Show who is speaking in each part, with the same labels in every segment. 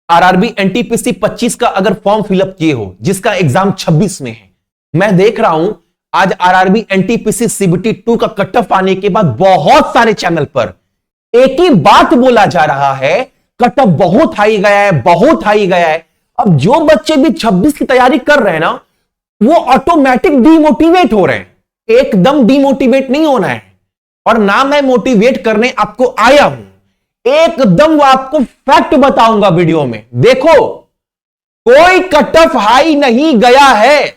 Speaker 1: RRB NTPC 25 का अगर form fill up किए हो, जिसका एग्जाम 26 में है, मैं देख रहा हूं आज आरआरबी एनटीपीसी सीबीटी 2 का कट ऑफ आने के बाद बहुत सारे चैनल पर एक ही बात बोला जा रहा है, कट ऑफ बहुत हाई गया है, बहुत हाई गया है। अब जो बच्चे भी 26 की तैयारी कर रहे हैं ना, वो ऑटोमेटिक डिमोटिवेट हो रहे हैं। एकदम डिमोटिवेट नहीं होना है, और ना मैं मोटिवेट करने आपको आया हूं, एकदम वो आपको फैक्ट बताऊंगा वीडियो में। देखो, कोई कट ऑफ हाई नहीं गया है।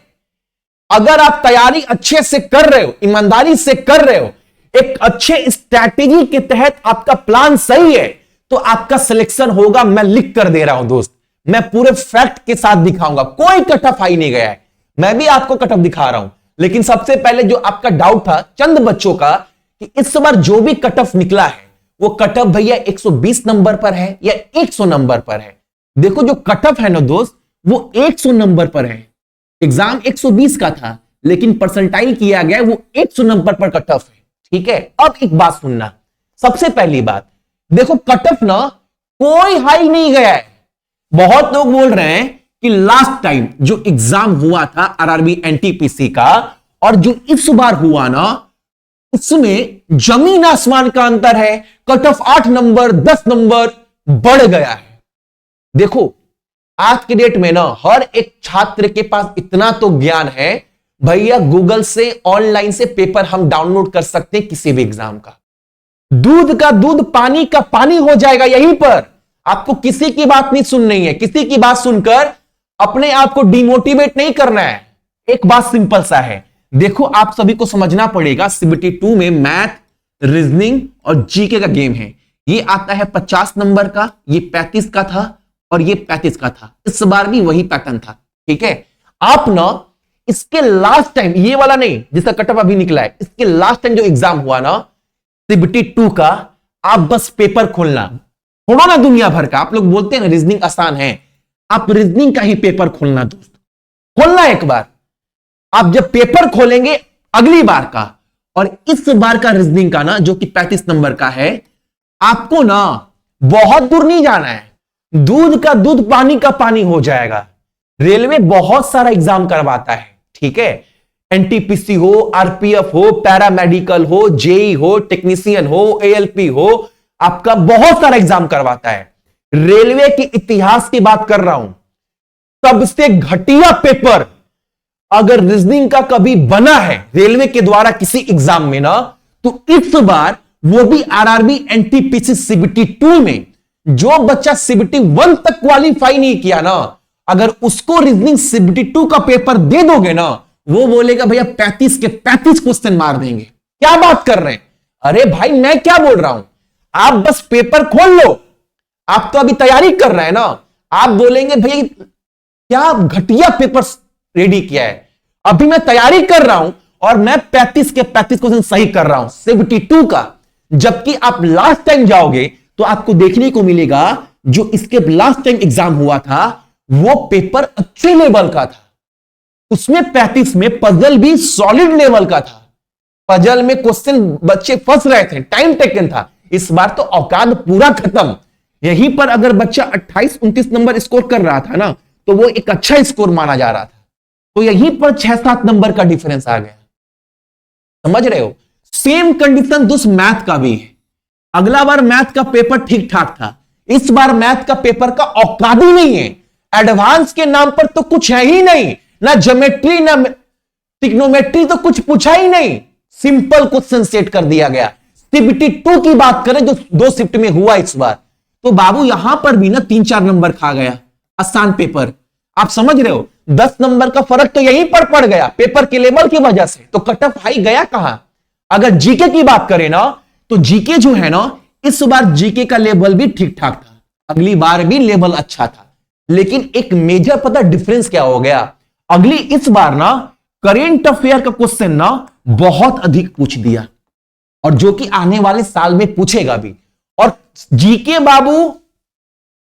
Speaker 1: अगर आप तैयारी अच्छे से कर रहे हो, ईमानदारी से कर रहे हो, एक अच्छे स्ट्रैटेजी के तहत आपका प्लान सही है, तो आपका सिलेक्शन होगा। मैं लिख कर दे रहा हूं दोस्त, मैं पूरे फैक्ट के साथ दिखाऊंगा। कोई कट ऑफ हाई नहीं गया है, मैं भी आपको कट ऑफ दिखा रहा हूं। लेकिन सबसे पहले जो आपका डाउट था चंद बच्चों का कि इस बार जो भी कट ऑफ निकला है, वो कट ऑफ भैया 120 नंबर पर है या 100 नंबर पर है। देखो, जो कट ऑफ है ना दोस्त, वो 100 नंबर पर है। एग्जाम 120 का था, लेकिन परसेंटाइल किया गया वो 100 नंबर पर कट ऑफ है। ठीक है, अब एक बात सुनना। सबसे पहली बात देखो, कट ऑफ ना कोई हाई नहीं गया है। बहुत लोग बोल रहे हैं कि लास्ट टाइम जो एग्जाम हुआ था आरआरबी एनटीपीसी का, और जो इस बार हुआ ना, उसमें जमीन आसमान का अंतर है। कट ऑफ 8 नंबर 10 नंबर बढ़ गया है। देखो, आज के डेट में ना हर एक छात्र के पास इतना तो ज्ञान है भैया, गूगल से ऑनलाइन से पेपर हम डाउनलोड कर सकते हैं किसी भी एग्जाम का। दूध का दूध पानी का पानी हो जाएगा यहीं पर। आपको किसी की बात नहीं सुननी है, किसी की बात सुनकर अपने आप को डिमोटिवेट नहीं करना है। एक बात सिंपल सा है, देखो आप सभी को समझना पड़ेगा, सीबीटी 2 में मैथ, रीजनिंग और जीके का गेम है। ये आता है 50 नंबर का, ये 35 का था और ये 35 का था। इस बार भी वही पैटर्न था। ठीक है, आप ना इसके लास्ट टाइम, ये वाला नहीं जिसका कट ऑफ अभी निकला है, इसके लास्ट टाइम जो एग्जाम हुआ ना सीबीटी 2 का, आप बस पेपर खोलना, छोड़ो ना दुनिया भर का। आप लोग बोलते हैं ना रीजनिंग आसान है, आप रीजनिंग का ही पेपर खोलना दोस्त, खोलना एक बार। आप जब पेपर खोलेंगे अगली बार का और इस बार का रीजनिंग का ना, जो कि 35 नंबर का है, आपको ना बहुत दूर नहीं जाना है, दूध का दूध पानी का पानी हो जाएगा। रेलवे बहुत सारा एग्जाम करवाता है। ठीक है, एनटीपीसी हो, आरपीएफ हो, पैरामेडिकल हो, जेई हो, टेक्नीशियन हो, एएलपी हो, आपका बहुत सारा एग्जाम करवाता है। रेलवे के इतिहास की बात कर रहा हूं, सबसे घटिया पेपर अगर रीजनिंग का कभी बना है रेलवे के द्वारा किसी एग्जाम में ना, तो इस बार वो भी आरआरबी एनटीपीसी सीबीटी 2 में जो बच्चा सीबीटी 1 तक क्वालिफाई नहीं किया ना, अगर उसको रीजनिंग सीबीटी 2 का पेपर दे दोगे ना, वो बोलेगा भैया 35 के 35 क्वेश्चन मार देंगे। क्या बात कर रहे हैं? अरे भाई, मैं क्या बोल रहा हूं, आप बस पेपर खोल लो। आप तो अभी तैयारी कर रहे हैं ना, आप बोलेंगे भैया क्या घटिया पेपर रेडी किया है। अभी मैं तैयारी कर रहा हूं और मैं 35 के 35 क्वेश्चन सही कर रहा हूं सीबीटी 2 का। जबकि आप लास्ट टाइम जाओगे तो आपको देखने को मिलेगा जो इसके लास्ट टाइम एग्जाम हुआ था, वो पेपर अच्छे लेवल का था। उसमें 35 में पजल भी सॉलिड लेवल का था। पजल में क्वेश्चन बच्चे फंस रहे थे, टाइम टेकन था। इस बार तो औकात पूरा खत्म। यहीं पर अगर बच्चा 28-29 नंबर स्कोर कर रहा था ना, तो वो एक अच्छा स्कोर माना जा रहा था। तो यहीं पर 6-7 नंबर का डिफरेंस आ गया। समझ रहे हो? सेम कंडीशन दोस्त मैथ का भी है। अगला बार मैथ का पेपर ठीक ठाक था, इस बार मैथ का पेपर का औकात ही नहीं है। एडवांस के नाम पर तो कुछ है ही नहीं, ना ज्योमेट्री ना ट्रिग्नोमेट्री, तो कुछ पूछा ही नहीं। सिंपल क्वेश्चन सेट कर दिया गया। सीबीटी 2 की बात करें जो 2 शिफ्ट में हुआ इस बार, तो बाबू यहां पर भी ना 3-4 नंबर खा गया। आसान पेपर, आप समझ रहे हो, 10 नंबर का फर्क तो यहीं पर पड़ गया पेपर के लेवल की वजह से। तो कट ऑफ हाई गया कहां? अगर जीके की बात करें ना, तो जीके जो है ना, इस बार जीके का लेवल भी ठीक ठाक था, अगली बार भी लेवल अच्छा था। लेकिन एक मेजर पता डिफरेंस क्या हो गया, अगली इस बार ना करेंट अफेयर का क्वेश्चन ना बहुत अधिक पूछ दिया, और जो कि आने वाले साल में पूछेगा भी। और जीके बाबू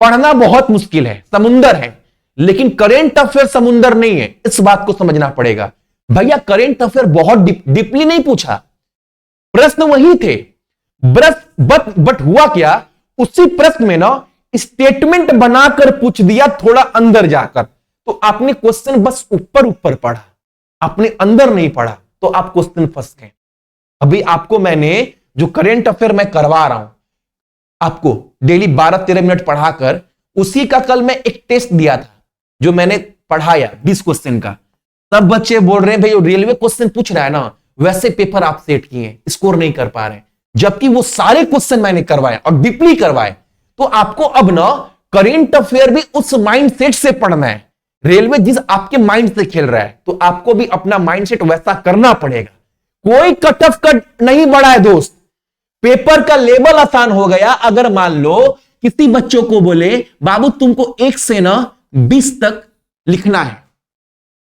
Speaker 1: पढ़ना बहुत मुश्किल है, समुंदर है, लेकिन करेंट अफेयर समुंदर नहीं है। इस बात को समझना पड़ेगा भैया। करेंट अफेयर बहुत डीपली नहीं पूछा, प्रश्न वही थे, बट हुआ क्या, उसी प्रश्न में ना स्टेटमेंट बनाकर पूछ दिया थोड़ा अंदर जाकर, तो आपने क्वेश्चन बस ऊपर ऊपर पढ़ा, आपने अंदर नहीं पढ़ा, तो आप क्वेश्चन फंस गए। अभी आपको मैंने जो करेंट अफेयर मैं करवा रहा हूं, आपको डेली 12-13 मिनट पढ़ाकर, उसी का कल मैं एक टेस्ट दिया था जो मैंने पढ़ाया 20 क्वेश्चन का। सब बच्चे बोल रहे हैं भाई रेलवे क्वेश्चन पूछ रहा है ना, वैसे पेपर आप सेट किए, स्कोर नहीं कर पा रहे, जबकि वो सारे क्वेश्चन मैंने करवाए और डीपली करवाए। तो आपको अब ना करेंट अफेयर भी उस माइंडसेट से पढ़ना है, रेलवे जिस आपके माइंड से खेल रहा है, तो आपको भी अपना माइंडसेट वैसा करना पड़ेगा। कोई कट ऑफ कट नहीं बढ़ा है दोस्त, पेपर का लेवल आसान हो गया। अगर मान लो किसी बच्चों को बोले बाबू तुमको 1 से ना 20 तक लिखना है,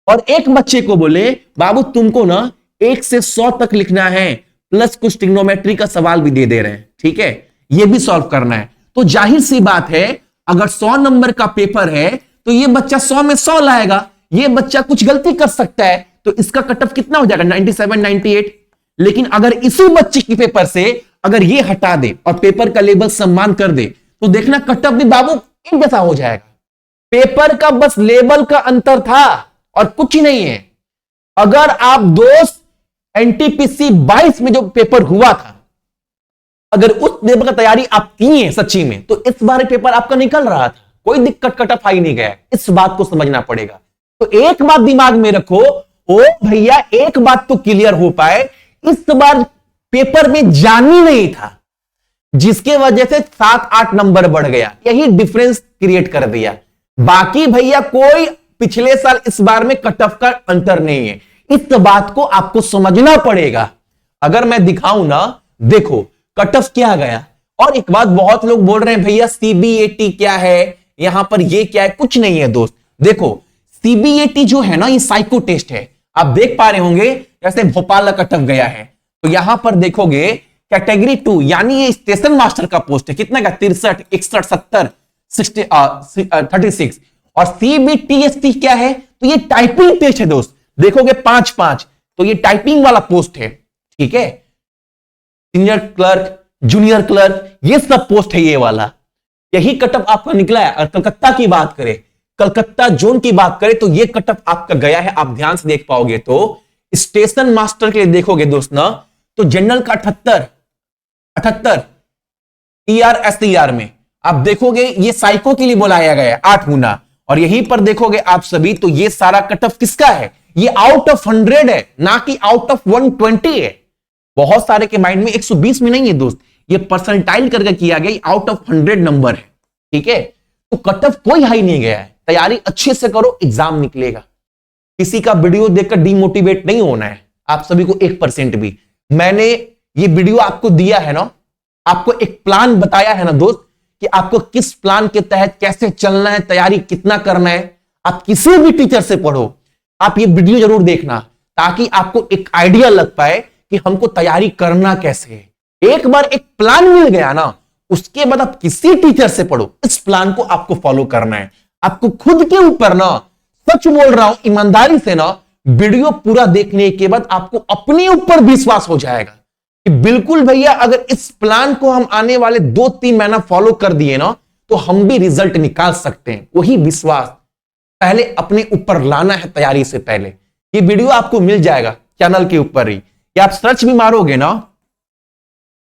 Speaker 1: और एक बच्चे को बोले बाबू तुमको ना 1 से 100 तक लिखना है, प्लस कुछ ट्रिग्नोमेट्री का सवाल भी दे रहे हैं, ठीक है, ये भी सॉल्व करना है, तो जाहिर सी बात है अगर 100 नंबर का पेपर है तो ये बच्चा 100 में 100 लाएगा। ये बच्चा कुछ गलती कर सकता है तो इसका कट ऑफ कितना हो जाएगा, 97, 98। लेकिन अगर इसी बच्चे के पेपर से अगर ये हटा दे और पेपर का लेवल सम्मान कर दे, तो देखना कट ऑफ भी बाबू एक जैसा हो जाएगा। पेपर का बस लेवल का अंतर था और कुछ नहीं है। अगर आप दोस्त एनटीपीसी 22 में जो पेपर हुआ था, अगर उस लेवल का तैयारी आप किए सच्ची में, तो इस बार पेपर आपका निकल रहा था, कोई दिक्कत कट ऑफ आ ही नहीं गया। इस बात को समझना पड़ेगा। तो एक बात दिमाग में रखो, ओ भैया एक बात तो क्लियर हो पाए, इस बार पेपर में जानी नहीं था, जिसके वजह से 7-8 नंबर बढ़ गया, यही डिफरेंस क्रिएट कर दिया। बाकी भैया कोई पिछले साल इस बार में कट ऑफ का अंतर नहीं है, इस बात को आपको समझना पड़ेगा। अगर मैं दिखाऊं ना, देखो कट ऑफ क्या गया। और एक बात बहुत लोग बोल रहे हैं भैया सीबीएटी क्या है, यहां पर ये क्या है, कुछ नहीं है दोस्त। देखो सीबीएटी जो है ना, ये साइको टेस्ट है, आप देख पा रहे होंगे जैसे भोपाल का कट ऑफ गया है, तो यहां पर देखोगे कैटेगरी 2 यानी ये स्टेशन मास्टर का पोस्ट है, कितना का 63, 61, 70, 36। और सीबीटीएसटी क्या है, तो ये टाइपिंग टेस्ट है दोस्त, देखोगे 5-5, तो ये टाइपिंग वाला पोस्ट है, ठीक है। सीनियर क्लर्क, जूनियर क्लर्क, ये सब पोस्ट है ये वाला, यही कट ऑफ आपका निकला है। और कलकत्ता की बात करें, कलकत्ता जोन की बात करें, तो ये कट ऑफ आपका गया है, आप ध्यान से देख पाओगे। तो स्टेशन मास्टर के लिए देखोगे दोस्त ना, तो जनरल का 78 ER में आप देखोगे, ये साइको के लिए बुलाया गया 8 गुना। और यहीं पर देखोगे आप सभी, तो ये सारा कट ऑफ किसका है, ये आउट ऑफ 100 है, ना कि आउट ऑफ 120 है। बहुत सारे के माइंड में 120 में नहीं है दोस्त, ये परसेंटाइल करके किया गया, आउट ऑफ 100 नंबर है, ठीक है। तो कट ऑफ कोई हाई नहीं गया है, तैयारी अच्छे से करो, एग्जाम निकलेगा। किसी का वीडियो देखकर डिमोटिवेट नहीं होना है, आप सभी को 1% भी। मैंने ये वीडियो आपको दिया है ना, आपको एक प्लान बताया है ना दोस्त, कि आपको किस प्लान के तहत कैसे चलना है, तैयारी कितना करना है। आप किसी भी टीचर से पढ़ो, आप ये वीडियो जरूर देखना, ताकि आपको एक आइडिया लग पाए कि हमको तैयारी करना कैसे है। एक बार एक प्लान मिल गया ना, उसके बाद आप किसी टीचर से पढ़ो, इस प्लान को आपको फॉलो करना है। आपको खुद के ऊपर ना, सच बोल रहा हूं ईमानदारी से ना, वीडियो पूरा देखने के बाद आपको अपने ऊपर विश्वास हो जाएगा कि बिल्कुल भैया अगर इस प्लान को हम आने वाले 2-3 महीना फॉलो कर दिए ना, तो हम भी रिजल्ट निकाल सकते हैं। वही विश्वास पहले अपने ऊपर लाना है तैयारी से पहले। ये वीडियो आपको मिल जाएगा चैनल के ऊपर ही, या आप सर्च भी मारोगे ना,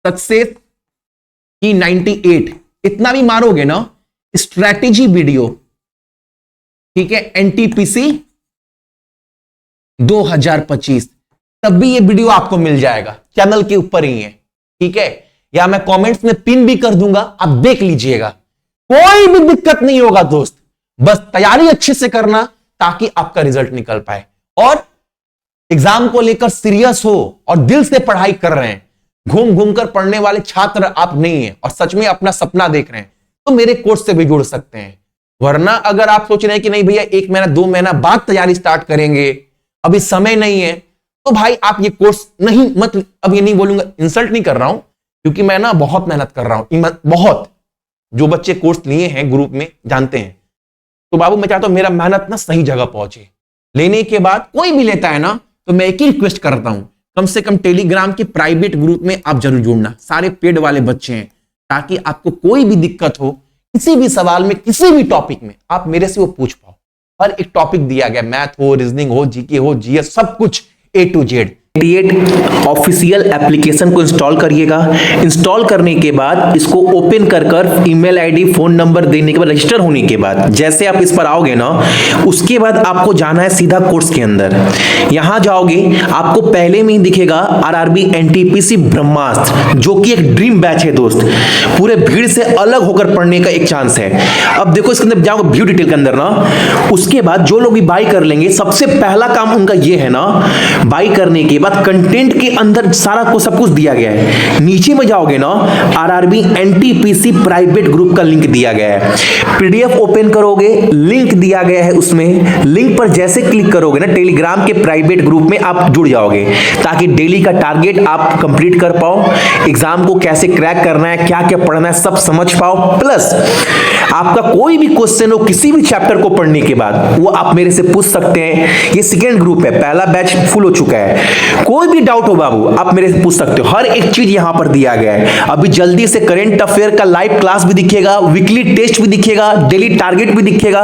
Speaker 1: सक्सेस की 98 इतना भी मारोगे ना, स्ट्रैटेजी वीडियो, ठीक है, एनटीपीसी 2025, तब भी ये वीडियो आपको मिल जाएगा, चैनल के ऊपर ही है, ठीक है। या मैं कमेंट्स में पिन भी कर दूंगा, आप देख लीजिएगा, कोई भी दिक्कत नहीं होगा दोस्त। बस तैयारी अच्छे से करना, ताकि आपका रिजल्ट निकल पाए। और एग्जाम को लेकर सीरियस हो और दिल से पढ़ाई कर रहे हैं, घूम घूम कर पढ़ने वाले छात्र आप नहीं हैं और सच में अपना सपना देख रहे हैं, तो मेरे कोर्स से भी जुड़ सकते हैं। वरना अगर आप सोच रहे हैं कि नहीं भैया 1 महीना 2 महीना बाद तैयारी स्टार्ट करेंगे, अभी समय नहीं है, तो भाई आप ये कोर्स नहीं, मत, अब ये नहीं बोलूंगा, इंसल्ट नहीं कर रहा हूं, क्योंकि मैं ना बहुत मेहनत कर रहा हूं, बहुत, जो बच्चे कोर्स लिए हैं ग्रुप में जानते हैं। तो बाबू मैं चाहता हूं मेरा मेहनत ना सही जगह पहुंचे। लेने के बाद कोई भी लेता है ना, तो मैं एक ही रिक्वेस्ट करता हूं, कम से कम टेलीग्राम के प्राइवेट ग्रुप में आप जरूर जुड़ना, सारे पेड वाले बच्चे हैं, ताकि आपको कोई भी दिक्कत हो, किसी भी सवाल में, किसी भी टॉपिक में आप मेरे से वो पूछ पाओ। हर एक टॉपिक दिया गया, मैथ हो, रीजनिंग हो, जीके हो, जीएस, सब कुछ A to Z।
Speaker 2: Official application को इंस्टॉल करिएगा। इंस्टॉल करने के बाद इसको ओपन कर ईमेल आईडी, फोन नंबर देने के बाद, रजिस्टर होने के बाद जैसे आप इस पर आओगे ना, उसके बाद आपको जाना है सीधा कोर्स के अंदर। यहां जाओगे, आपको पहले में ही दिखेगा आरआरबी एनटीपीसी ब्रह्मास्त्र, जो कि एक ड्रीम बैच है दोस्त। पूरे भीड़ से अलग होकर पढ़ने का एक चांस है। अब देखो इसके अंदर जाओगे व्यू डिटेल के अंदर ना, उसके बाद जो लोग भी बाई कर लेंगे, सबसे पहला काम उनका ये है ना, बाई करने के बाद कंटेंट के अंदर सारा को सब कुछ दिया गया है। नीचे में जाओगे ना, आरआरबी एनटीपीसी प्राइवेट ग्रुप का लिंक दिया गया है। पीडीएफ ओपन करोगे, लिंक दिया गया है उसमें। लिंक पर जैसे क्लिक करोगे ना, टेलीग्राम के प्राइवेट ग्रुप में आप जुड़ जाओगे, ताकि डेली का टारगेट आप कंप्लीट कर पाओ, एग्जाम को कैसे क्रैक करना है, क्या क्या पढ़ना है, सब समझ पाओ। प्लस आपका कोई भी क्वेश्चन हो किसी भी चैप्टर को पढ़ने के बाद, वो आप मेरे से पूछ सकते हैं। ये सेकेंड ग्रुप है, पहला बैच फुल हो चुका है। कोई भी डाउट हो बाबू, आप मेरे से पूछ सकते हो। हर एक चीज यहां पर दिया गया है। अभी जल्दी से करंट अफेयर का लाइव क्लास भी दिखेगा, वीकली टेस्ट भी दिखेगा, डेली टारगेट भी दिखेगा।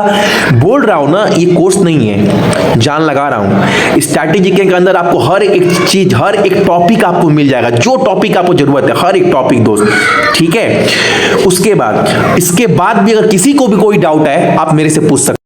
Speaker 2: बोल रहा हूं ना, ये कोर्स नहीं है, जान लगा रहा हूं। स्ट्रैटेजी के अंदर आपको हर एक चीज, हर एक टॉपिक आपको मिल जाएगा, जो टॉपिक आपको जरूरत है, हर एक टॉपिक दोस्त, ठीक है। उसके बाद, इसके बाद भी अगर किसी को भी कोई डाउट है, आप मेरे से पूछ सकते हैं।